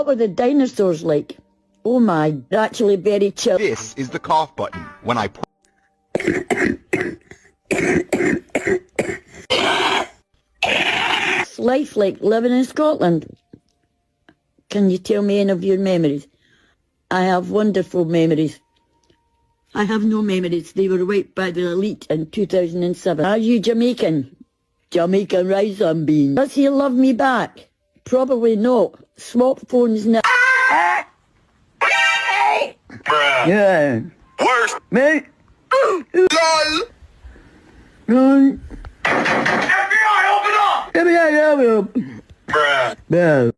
What were the dinosaurs like? Oh my, they're actually very chill. This is the cough button. When I It's life like living in Scotland. Can you tell me any of your memories? I have wonderful memories. I have no memories. They were wiped by the elite in 2007. Are you Jamaican? Jamaican rice and beans. Does he love me back? Probably not. Swap phones now. Bruh. Yeah. Worst. Mate. LOL. No. FBI, open up! Let me out. Bruh. No.